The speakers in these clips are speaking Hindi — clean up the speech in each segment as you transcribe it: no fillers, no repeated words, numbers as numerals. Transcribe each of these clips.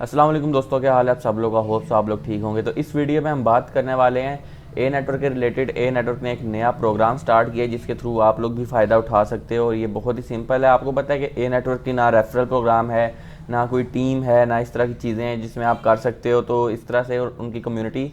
अस्सलाम वालेकुम दोस्तों, क्या हाल है आप सब लोग का। होप सो आप लोग ठीक होंगे। तो इस वीडियो में हम बात करने वाले हैं ए नेटवर्क के रिलेटेड। ए नेटवर्क ने एक नया प्रोग्राम स्टार्ट किया है जिसके थ्रू आप लोग भी फ़ायदा उठा सकते हो और ये बहुत ही सिंपल है। आपको पता है कि ए नेटवर्क की ना रेफरल प्रोग्राम है, ना कोई टीम है, ना इस तरह की चीज़ें हैं जिसमें आप कर सकते हो। तो इस तरह से उनकी कम्युनिटी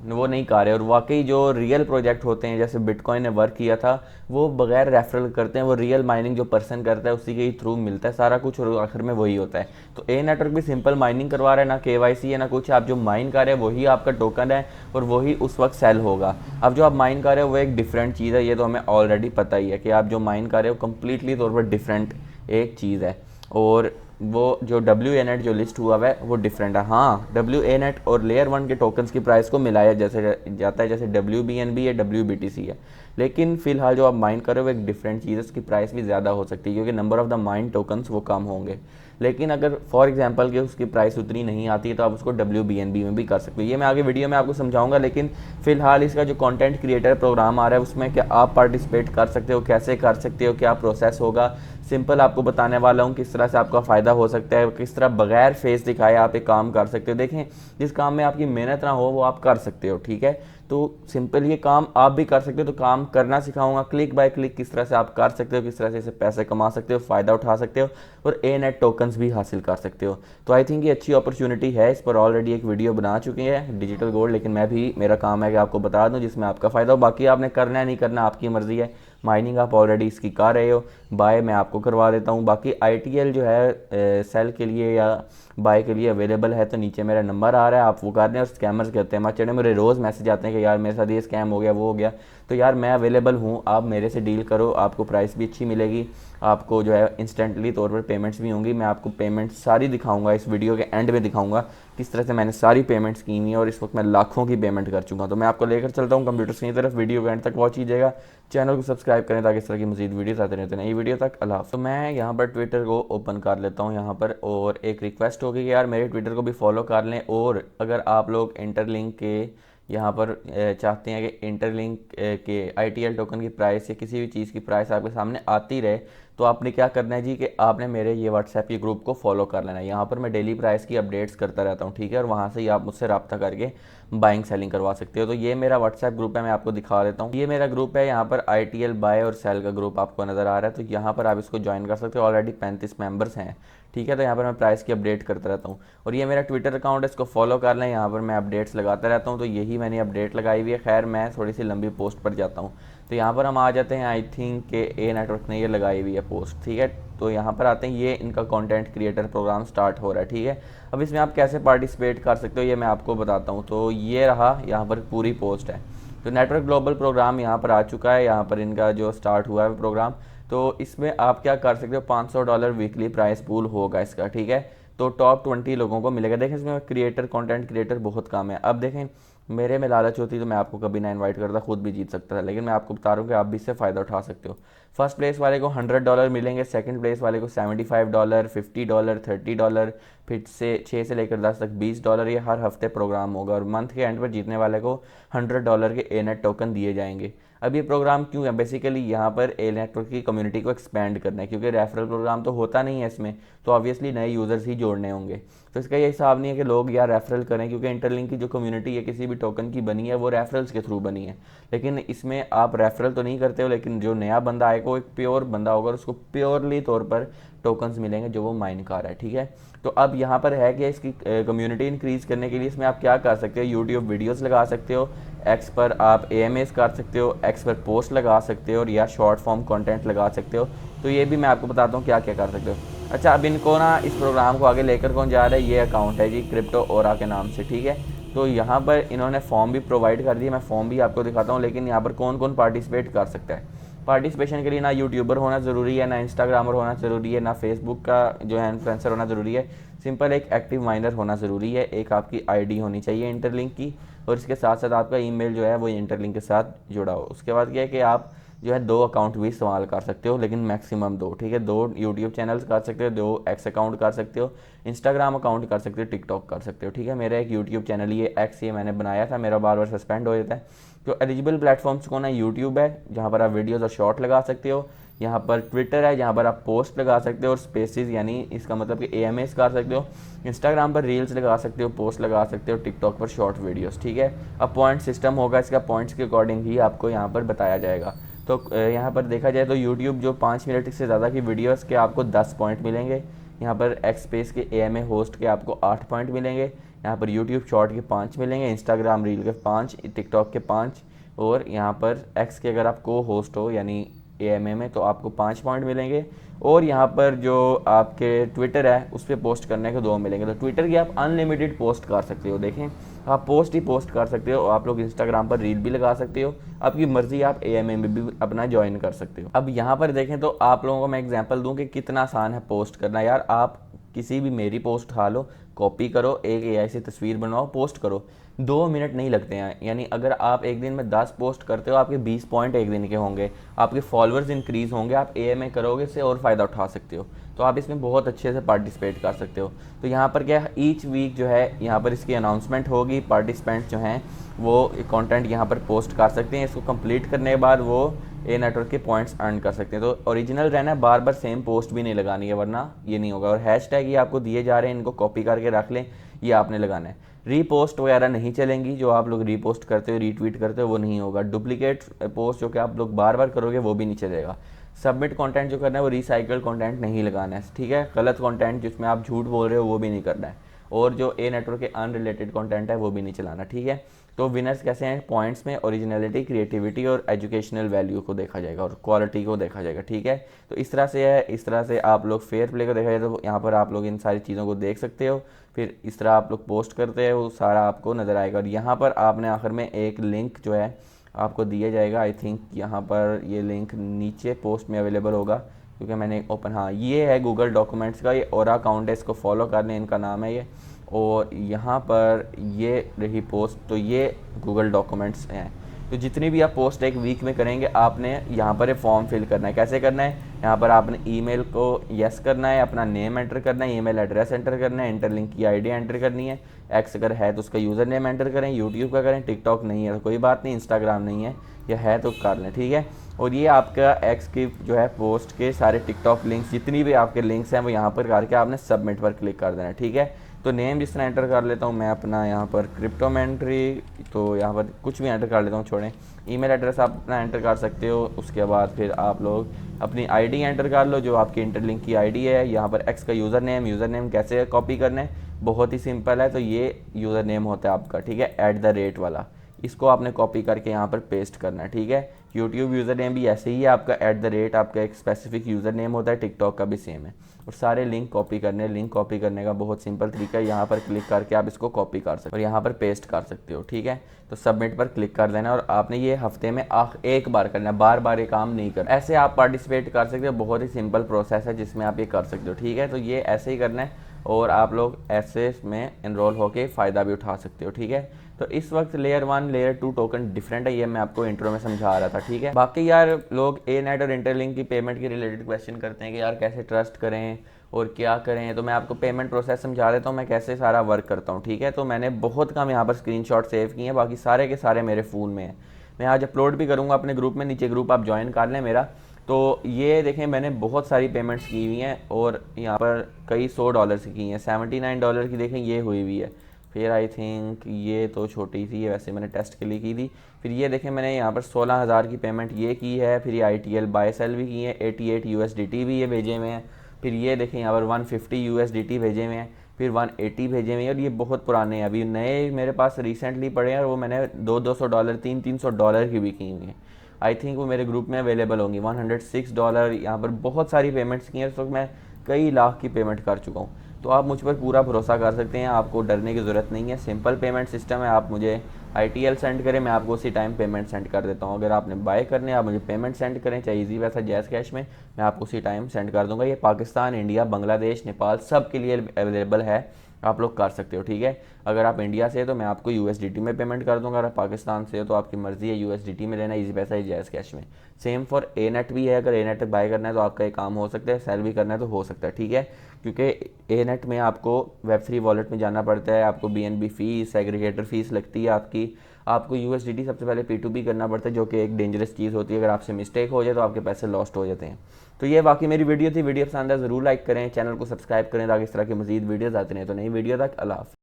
वो नहीं कर रहे। और वाकई जो रियल प्रोजेक्ट होते हैं जैसे बिटकॉइन ने वर्क किया था, वो बगैर रेफरल करते हैं। वो रियल माइनिंग जो पर्सन करता है उसी के ही थ्रू मिलता है सारा कुछ और आखिर में वही होता है। तो ए नेटवर्क भी सिंपल माइनिंग करवा रहा है, ना केवाईसी है ना कुछ। आप जो माइन कर रहे हैं वही आपका टोकन है और वही उस वक्त सेल होगा। अब जो आप माइन कर रहे हो वो एक डिफरेंट चीज़ है, ये तो हमें ऑलरेडी पता ही है कि आप जो माइन कर रहे हो कम्प्लीटली तौर पर डिफरेंट एक चीज़ है। और वो जो डब्ल्यू ए नेट जो लिस्ट हुआ है वो डिफरेंट है। हाँ, डब्ल्यू ए नेट और लेयर वन के टोकन्स की प्राइस को मिलाया जैसे जाता है, जैसे डब्ल्यू बी एन बी है, डब्ल्यू बी टी सी है। लेकिन फिलहाल जो आप माइन कर रहे हो वो एक डिफरेंट चीज़ है, उसकी प्राइस भी ज़्यादा हो सकती है क्योंकि number of the mine tokens वो कम होंगे। लेकिन अगर फॉर एग्जांपल कि उसकी प्राइस उतनी नहीं आती है तो आप उसको डब्ल्यू बी एन बी में भी कर सकते हो। ये मैं आगे वीडियो में आपको समझाऊंगा। लेकिन फिलहाल इसका जो कंटेंट क्रिएटर प्रोग्राम आ रहा है उसमें क्या आप पार्टिसिपेट कर सकते हो, कैसे कर सकते हो, क्या प्रोसेस होगा, सिंपल आपको बताने वाला हूँ किस तरह से आपका फ़ायदा हो सकता है, किस तरह बगैर फेस दिखाए आप एक काम कर सकते हो। देखें, जिस काम में आपकी मेहनत ना हो वो आप कर सकते हो, ठीक है। तो सिंपल ये काम आप भी कर सकते हो। तो काम करना सिखाऊंगा क्लिक बाय क्लिक, किस तरह से आप कर सकते हो, किस तरह से इसे पैसे कमा सकते हो, फ़ायदा उठा सकते हो और ए नेट टोकन्स भी हासिल कर सकते हो। तो आई थिंक ये अच्छी अपॉर्चुनिटी है। इस पर ऑलरेडी एक वीडियो बना चुके हैं डिजिटल गोल्ड, लेकिन मैं भी, मेरा काम है कि आपको बता दूं जिसमें आपका फ़ायदा हो। बाकी आपने करना है नहीं करना आपकी मर्ज़ी है। माइनिंग आप ऑलरेडी इसकी कर रहे हो, बाय मैं आपको करवा देता हूँ। बाकी ITL जो है सेल के लिए या बाय के लिए अवेलेबल है, तो नीचे मेरा नंबर आ रहा है, आप वो कर दें। और स्कैमर्स कहते हैं चढ़े, मेरे रोज़ मैसेज आते हैं कि यार मेरे साथ ये स्कैम हो गया, वो हो गया। तो यार मैं अवेलेबल हूँ, आप मेरे से डील करो, आपको प्राइस भी अच्छी मिलेगी, आपको जो है इंस्टेंटली तौर पर पेमेंट्स भी होंगी। मैं आपको पेमेंट सारी दिखाऊंगा, इस वीडियो के एंड में दिखाऊंगा किस तरह से मैंने सारी पेमेंट्स की हुई है और इस वक्त मैं लाखों की पेमेंट कर चुका हूँ। तो मैं आपको लेकर चलता हूँ कंप्यूटर की तरफ। वीडियो के एंड तक वॉच कीजिएगा, चैनल को सब्सक्राइब करें ताकि इस तरह की मजीद वीडियोस आते रहते हैं। नई वीडियो तक अल्लाह हाफ़िज़। तो मैं यहाँ पर ट्विटर को ओपन कर लेता हूँ यहाँ पर, और एक रिक्वेस्ट होगी कि यार मेरे ट्विटर को भी फॉलो कर लें। और अगर आप लोग इंटरलिंक के यहाँ पर चाहते हैं कि इंटरलिंक के ITL टोकन की प्राइस या किसी भी चीज़ की प्राइस आपके सामने आती रहे, तो आपने क्या करना है जी कि आपने मेरे ये व्हाट्सएप के ग्रुप को फॉलो कर लेना है। यहाँ पर मैं डेली प्राइस की अपडेट्स करता रहता हूँ, ठीक है। और वहाँ से ही आप मुझसे रब्ता करके बाइंग सेलिंग करवा सकते हो। तो ये मेरा व्हाट्सएप ग्रुप है, मैं आपको दिखा देता हूँ। ये मेरा ग्रुप है, यहाँ पर ITL बाय और सेल का ग्रुप आपको नज़र आ रहा है। तो यहाँ पर आप इसको ज्वाइन कर सकते हो। ऑलरेडी 35 मेंबर्स हैं, ठीक है। तो यहाँ पर मैं प्राइस की अपडेट करता रहता हूँ। और ये मेरा ट्विटर अकाउंट है, इसको फॉलो कर लें। यहाँ पर मैं अपडेट्स लगाता रहता हूँ। तो यही मैंने अपडेट लगाई हुई है। खैर मैं थोड़ी सी लंबी पोस्ट पर जाता हूँ। तो यहाँ पर हम आ जाते हैं, आई थिंक के ए नेटवर्क ने ये लगाई हुई है पोस्ट, ठीक है। तो यहाँ पर आते हैं, ये इनका कंटेंट क्रिएटर प्रोग्राम स्टार्ट हो रहा है, ठीक है। अब इसमें आप कैसे पार्टिसिपेट कर सकते हो ये मैं आपको बताता हूँ। तो ये रहा, यहाँ पर पूरी पोस्ट है। तो नेटवर्क ग्लोबल प्रोग्राम यहाँ पर आ चुका है, यहाँ पर इनका जो स्टार्ट हुआ है प्रोग्राम। तो इसमें आप क्या कर सकते हो, $500 वीकली प्राइस पूल होगा इसका, ठीक है। तो टॉप 20 लोगों को मिलेगा। देखें इसमें क्रिएटर, कंटेंट क्रिएटर बहुत कम है। अब देखें, मेरे में लालच होती तो मैं आपको कभी ना इनवाइट करता, खुद भी जीत सकता था। लेकिन मैं आपको बता रहा हूँ कि आप भी इससे फ़ायदा उठा सकते हो। फर्स्ट प्लेस वाले को $100 मिलेंगे, सेकंड प्लेस वाले को $75, $50, $30, फिर से 6 से लेकर 10 तक $20। ये हर हफ्ते प्रोग्राम होगा और मंथ के एंड पर जीतने वाले को $100 के ए नेट टोकन दिए जाएंगे। अब ये प्रोग्राम क्यों है, बेसिकली यहाँ पर ए नेटवर्क की कम्युनिटी को एक्सपेंड करना है, क्योंकि रेफरल प्रोग्राम तो होता नहीं है इसमें, तो ऑब्वियसली नए यूज़र्स ही जोड़ने होंगे। तो इसका ये हिसाब नहीं है कि लोग यार रेफरल करें, क्योंकि इंटरलिंक की जो कम्युनिटी है किसी भी टोकन की बनी है वो रेफरल्स के थ्रू बनी है। लेकिन इसमें आप रेफरल तो नहीं करते हो, लेकिन जो नया बंदा आएगा वो एक प्योर बंदा होगा और उसको प्योरली तौर पर टोकन्स मिलेंगे जो वो माइन कर रहा है, ठीक है। तो अब यहाँ पर है कि इसकी कम्युनिटी इंक्रीज़ करने के लिए इसमें आप क्या कर सकते हो, यूट्यूब वीडियोस लगा सकते हो, एक्स पर आप AMAs कर सकते हो, एक्स पर पोस्ट लगा सकते हो और या शॉर्ट फॉर्म कंटेंट लगा सकते हो। तो ये भी मैं आपको बताता हूँ क्या क्या कर सकते हो। अच्छा, अब इनको ना इस प्रोग्राम को आगे लेकर कौन जा रहा है, ये अकाउंट है जी क्रिप्टो ओरा के नाम से, ठीक है। तो यहाँ पर इन्होंने फॉर्म भी प्रोवाइड कर दिया, मैं फॉर्म भी आपको दिखाता हूँ। लेकिन यहाँ पर कौन कौन पार्टिसिपेट कर सकता है। पार्टिसिपेशन के लिए ना यूट्यूबर होना ज़रूरी है, ना इंस्टाग्रामर होना ज़रूरी है, ना फेसबुक का जो है इन्फ्लुएंसर होना ज़रूरी है। सिंपल एक एक्टिव माइनर होना ज़रूरी है, एक आपकी ID होनी चाहिए इंटरलिंक की, और इसके साथ साथ आपका ईमेल जो है वो इंटरलिंक के साथ जुड़ा हो। उसके बाद क्या है कि आप जो है 2 अकाउंट भी इस्तेमाल कर सकते हो, लेकिन मैक्सिमम 2, ठीक है। 2 यूट्यूब चैनल्स कर सकते हो, 2 एक्स अकाउंट कर सकते हो, इंस्टाग्राम अकाउंट कर सकते हो, टिकटॉक कर सकते हो, ठीक है। मेरा एक यूट्यूब चैनल ये एक्स ये मैंने बनाया था, मेरा बार बार सस्पेंड हो जाता है। तो एलिजिबल प्लेटफॉर्म्स कौन है, यूट्यूब है जहाँ पर आप वीडियोज़ और शॉर्ट लगा सकते हो, यहाँ पर ट्विटर है जहाँ पर आप पोस्ट लगा सकते हो और स्पेसिस यानी इसका मतलब कि AMAs कर सकते हो। इंस्टाग्राम पर रील्स लगा सकते हो, पोस्ट लगा सकते हो, टिकटॉक पर शॉर्ट वीडियोस, ठीक है। अब पॉइंट सिस्टम होगा, इसका पॉइंट्स के अकॉर्डिंग ही आपको यहाँ पर बताया जाएगा। तो यहाँ पर देखा जाए तो यूट्यूब जो 5 मिनट से ज़्यादा की वीडियोस के आपको 10 पॉइंट मिलेंगे। यहाँ पर एक्स स्पेस के AMA होस्ट के आपको 8 पॉइंट मिलेंगे। यहाँ पर यूट्यूब शॉर्ट के 5 मिलेंगे, इंस्टाग्राम रील के 5, टिकटॉक के 5 और यहाँ पर एक्स के अगर आप को होस्ट हो यानी AMA में तो आपको 5 पॉइंट मिलेंगे। और यहाँ पर जो आपके ट्विटर है उस पर पोस्ट करने के 2 मिलेंगे। तो ट्विटर की आप अनलिमिटेड पोस्ट कर सकते हो, देखें आप पोस्ट ही पोस्ट कर सकते हो। आप लोग इंस्टाग्राम पर रील भी लगा सकते हो, आपकी मर्जी, आप AMA में भी अपना ज्वाइन कर सकते हो। अब यहाँ पर देखें तो आप लोगों को मैं एग्जांपल दूं कि कितना आसान है पोस्ट करना। यार आप किसी भी मेरी पोस्ट उठा लो, कॉपी करो, एक AI से तस्वीर बनवाओ, पोस्ट करो, 2 मिनट नहीं लगते हैं। यानी अगर आप एक दिन में 10 पोस्ट करते हो, आपके 20 पॉइंट एक दिन के होंगे, आपके फॉलोअर्स इंक्रीज़ होंगे, आप AMA करोगे से और फ़ायदा उठा सकते हो। तो आप इसमें बहुत अच्छे से पार्टिसिपेट कर सकते हो। तो यहाँ पर क्या है, ईच वीक जो है यहाँ पर इसकी अनाउंसमेंट होगी, पार्टिसिपेंट जो हैं वो कंटेंट यहाँ पर पोस्ट कर सकते हैं। इसको कंप्लीट करने के बाद वो ए नेटवर्क के पॉइंट्स अर्न कर सकते हैं। तो ओरिजिनल रहना है, बार बार सेम पोस्ट भी नहीं लगानी है वरना ये नहीं होगा। और हैशटैग ये आपको दिए जा रहे हैं, इनको कॉपी करके रख लें, ये आपने लगाना है। रीपोस्ट वगैरह नहीं चलेंगी, जो आप लोग रीपोस्ट करते हो, रीट्वीट करते हो वो नहीं होगा। डुप्लीकेट पोस्ट जो कि आप लोग बार बार करोगे वो भी नहीं चलेगा। सबमिट कंटेंट जो करना है वो रिसाइकल कंटेंट नहीं लगाना है, ठीक है। गलत कंटेंट जिसमें आप झूठ बोल रहे हो वो भी नहीं करना है। और जो ए नेटवर्क के अनरिलेटेड कंटेंट है वो भी नहीं चलाना, ठीक है। तो विनर्स कैसे हैं, पॉइंट्स में ओरिजिनलिटी, क्रिएटिविटी और एजुकेशनल वैल्यू को देखा जाएगा और क्वालिटी को देखा जाएगा, ठीक है। तो इस तरह से है, इस तरह से आप लोग फेयर प्ले को देखा जाए तो यहाँ पर आप लोग इन सारी चीज़ों को देख सकते हो। फिर इस तरह आप लोग पोस्ट करते हो, वो सारा आपको नज़र आएगा। और यहाँ पर आपने आखिर में एक लिंक जो है आपको दिया जाएगा, आई थिंक यहाँ पर ये लिंक नीचे पोस्ट में अवेलेबल होगा क्योंकि मैंने ओपन, हाँ ये है गूगल डॉक्यूमेंट्स का, ये ओरा अकाउंट है, इसको फॉलो कर लें, इनका नाम है ये। और यहाँ पर ये रही पोस्ट, तो ये गूगल डॉक्यूमेंट्स हैं। तो जितनी भी आप पोस्ट एक वीक में करेंगे आपने यहाँ पर फॉर्म फिल करना है। कैसे करना है, यहाँ पर आपने ईमेल को यस करना है, अपना नेम एंटर करना है, ईमेल एड्रेस एंटर करना है, इंटरलिंक की आईडी एंटर करनी है, एक्स अगर है तो उसका यूज़र नेम एंटर करें, यूट्यूब का करें, टिकटॉक नहीं है तो कोई बात नहीं, इंस्टाग्राम नहीं है या है तो कर लें, ठीक है। और ये आपका एक्स की जो है पोस्ट के सारे टिकटॉक लिंक्स, जितनी भी आपके लिंक्स हैं वो यहाँ पर करके आपने सबमिट पर क्लिक कर देना है, ठीक है। तो नेम जिस तरह एंटर कर लेता हूँ मैं अपना यहाँ पर क्रिप्टोमेंट्री, तो यहाँ पर कुछ भी एंटर कर लेता हूँ, छोड़ें। ईमेल एड्रेस आप अपना एंटर कर सकते हो। उसके बाद फिर आप लोग अपनी आईडी एंटर कर लो जो आपकी इंटरलिंक की आईडी है। यहाँ पर एक्स का यूज़र नेम कैसे कॉपी करना है, बहुत ही सिंपल है। तो ये यूज़र नेम होता है आपका, ठीक है, @ वाला, इसको आपने कॉपी करके यहाँ पर पेस्ट करना है, ठीक है। यूट्यूब यूज़र नेम भी ऐसे ही है आपका, @ आपका एक स्पेसिफिक यूज़र नेम होता है, टिकटॉक का भी सेम है। और सारे लिंक कॉपी करने, लिंक कॉपी करने का बहुत सिंपल तरीका है, यहाँ पर क्लिक करके आप इसको कॉपी कर सकते हो और यहाँ पर पेस्ट कर सकते हो, ठीक है। तो सबमिट पर क्लिक कर देना और आपने ये हफ्ते में एक बार करना है, बार बार ये काम नहीं करना। ऐसे आप पार्टिसिपेट कर सकते हो, बहुत ही सिंपल प्रोसेस है जिसमें आप ये कर सकते हो, ठीक है। तो ये ऐसे ही करना है और आप लोग ऐसे में एनरोल होकर फ़ायदा भी उठा सकते हो, ठीक है। तो इस वक्त लेयर 1 लेयर 2 टोकन डिफरेंट है, ये मैं आपको इंट्रो में समझा रहा था, ठीक है। बाकी यार लोग ए नेट और इंटरलिंक की पेमेंट के रिलेटेड क्वेश्चन करते हैं कि यार कैसे ट्रस्ट करें और क्या करें। तो मैं आपको पेमेंट प्रोसेस समझा देता हूँ, मैं कैसे सारा वर्क करता हूँ, ठीक है। तो मैंने बहुत कम यहाँ पर स्क्रीनशॉट सेव किए हैं, बाकी सारे के सारे मेरे फ़ोन में हैं। मैं आज अपलोड भी करूँगा अपने ग्रुप में, नीचे ग्रुप आप ज्वाइन कर लें मेरा। तो ये देखें मैंने बहुत सारी पेमेंट्स की हुई हैं और यहाँ पर कई $100 की हैं। $79 की देखें ये हुई हुई है। फिर आई थिंक ये तो छोटी सी है, वैसे मैंने टेस्ट के लिए की थी। फिर ये देखें मैंने यहाँ पर 16,000 की पेमेंट ये की है। फिर ये ITL बाय सेल भी की है, 88 USDT भी ये भेजे हुए हैं। फिर ये देखें यहाँ पर 150 USDT भेजे हुए हैं, फिर 180 भेजे हुए हैं। और ये बहुत पुराने हैं, अभी नए मेरे पास रिसेंटली पड़े हैं और वो मैंने $200, $300 की भी की हुई हैं। आई थिंक वो मेरे ग्रुप में अवेलेबल होंगी। $106 यहाँ पर बहुत सारी पेमेंट्स की हैं, इस वक्त मैं कई लाख की पेमेंट कर चुका हूँ। तो आप मुझ पर पूरा भरोसा कर सकते हैं, आपको डरने की ज़रूरत नहीं है। सिंपल पेमेंट सिस्टम है, आप मुझे ITL सेंड करें, मैं आपको उसी टाइम पेमेंट सेंड कर देता हूँ। अगर आपने बाय करने आप मुझे पेमेंट सेंड करें, चाहे ईजी पैसा जैज़ कैश में, मैं आपको उसी टाइम सेंड कर दूँगा। ये पाकिस्तान, इंडिया, बांग्लादेश, नेपाल सब के लिए अवेलेबल है, आप लोग कर सकते हो, ठीक है। अगर आप इंडिया से है तो मैं आपको USDT में पेमेंट कर दूंगा, अगर आप पाकिस्तान से हो तो आपकी मर्ज़ी है USDT में लेना, ईजी पैसा या जैज़ कैश में। सेम फॉर ए नेट भी है, अगर ए नेट बाय करना है तो आपका ये काम हो सकता है, सेल भी करना है तो हो सकता है, ठीक है। क्योंकि ए नेट में आपको Web3 वॉलेट में जाना पड़ता है, आपको BNB फ़ीस, एग्रीगेटर फ़ीस लगती है आपकी, आपको USDT सबसे पहले P2P करना पड़ता है, जो कि एक डेंजरस चीज़ होती है। अगर आपसे मिस्टेक हो जाए तो आपके पैसे लॉस्ट हो जाते हैं। तो ये बाकी मेरी वीडियो थी। वीडियो पसंद है ज़रूर लाइक करें, चैनल को सब्सक्राइब करें ताकि इस तरह की मजीद वीडियोज़ आते रहें। तो नई वीडियो तक अल्लाह हाफ़िज़।